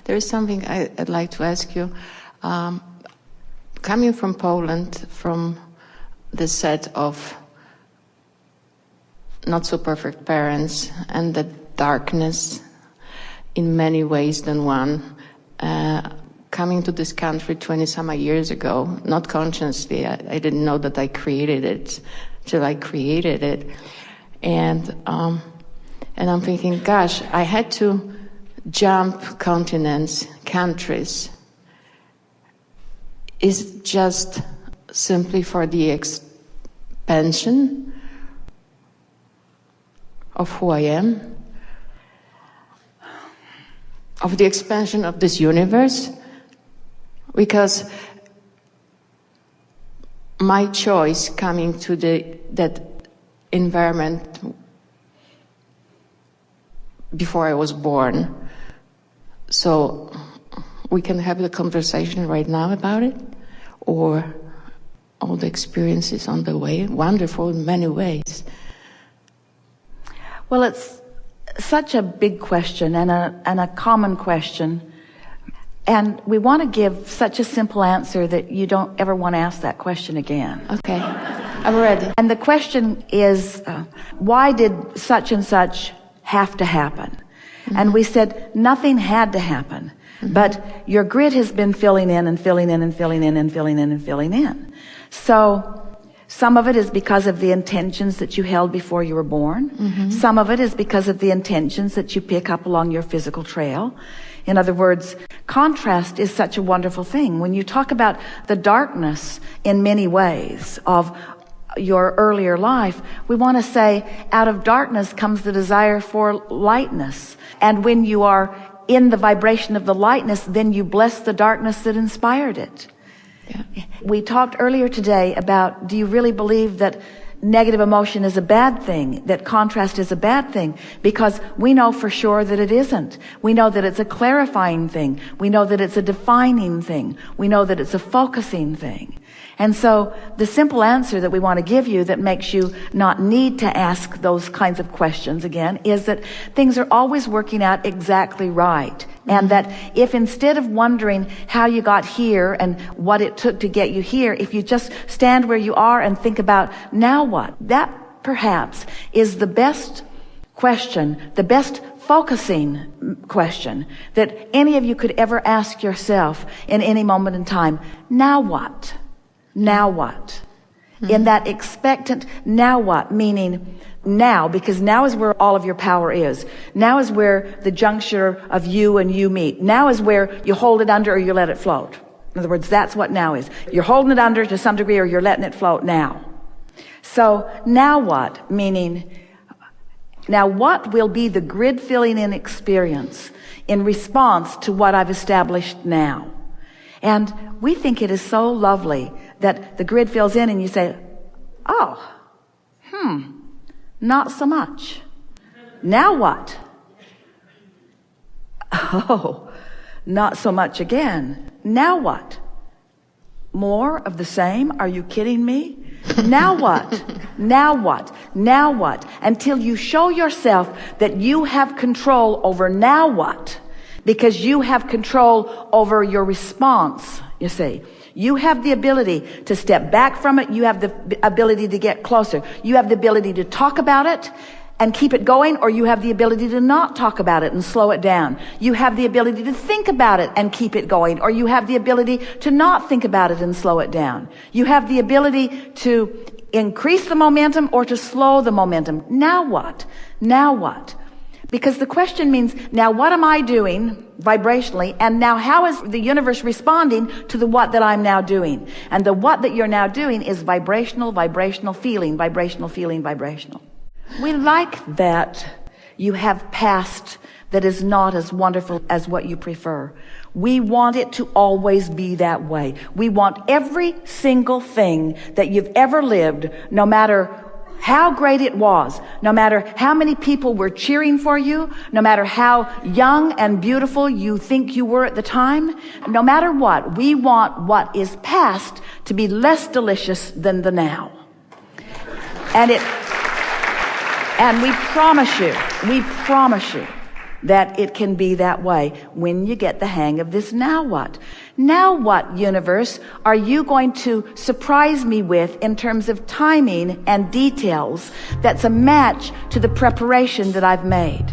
There is something I'd like to ask you. Coming from Poland, from the set of not so perfect parents and the darkness in many ways than one, coming to this country 20 some years ago, not consciously, I didn't know that I created it till I created it. And I'm thinking, gosh, I had to jump continents, countries. Is it just simply for the expansion of who I am? Of the expansion of this universe? Because my choice coming to that environment before I was born. So we can have the conversation right now about it, or all the experiences on the way. Wonderful in many ways. Well, it's such a big question and a common question. And we want to give such a simple answer that you don't ever want to ask that question again. Okay, I'm ready. And the question is, why did such and such have to happen? Mm-hmm. And we said, nothing had to happen. Mm-hmm. But your grid has been filling in and filling in and filling in and filling in and filling in. So some of it is because of the intentions that you held before you were born. Mm-hmm. Some of it is because of the intentions that you pick up along your physical trail. In other words, contrast is such a wonderful thing. When you talk about the darkness in many ways of your earlier life, we want to say out of darkness comes the desire for lightness. And when you are in the vibration of the lightness, then you bless the darkness that inspired it. Yeah. We talked earlier today about, do you really believe that negative emotion is a bad thing, that contrast is a bad thing? Because we know for sure that it isn't. We know that it's a clarifying thing. We know that it's a defining thing. We know that it's a focusing thing. And so the simple answer that we want to give you that makes you not need to ask those kinds of questions again is that things are always working out exactly right. And that if instead of wondering how you got here and what it took to get you here, if you just stand where you are and think about, now what? That perhaps is the best question, the best focusing question that any of you could ever ask yourself in any moment in time. Now what? Now what? Mm-hmm. In that expectant now what, meaning now, because now is where all of your power is. Now is where the juncture of you and you meet. Now is where you hold it under or you let it float. In other words, that's what now is. You're holding it under to some degree or you're letting it float now. So now what? Meaning, now what will be the grid filling in experience in response to what I've established now? And we think it is so lovely that the grid fills in and you say, oh, not so much. Now what? Oh, not so much again. Now what? More of the same? Are you kidding me? Now what? Now what? Now what? Until you show yourself that you have control over now what, because you have control over your response, you see. You have the ability to step back from it. You have the ability to get closer. You have the ability to talk about it and keep it going, or you have the ability to not talk about it and slow it down. You have the ability to think about it and keep it going, or you have the ability to not think about it and slow it down. You have the ability to increase the momentum or to slow the momentum. Now what? Now what? Because the question means, now what am I doing vibrationally? And now how is the universe responding to the what that I'm now doing? And the what that you're now doing is vibrational, vibrational feeling, vibrational feeling, vibrational. We like that you have past that is not as wonderful as what you prefer. We want it to always be that way. We want every single thing that you've ever lived, no matter how great it was, no matter how many people were cheering for you, no matter how young and beautiful you think you were at the time, no matter what, we want what is past to be less delicious than the now. And we promise you that it can be that way when you get the hang of this. Now what? Now what, universe, are you going to surprise me with in terms of timing and details that's a match to the preparation that I've made?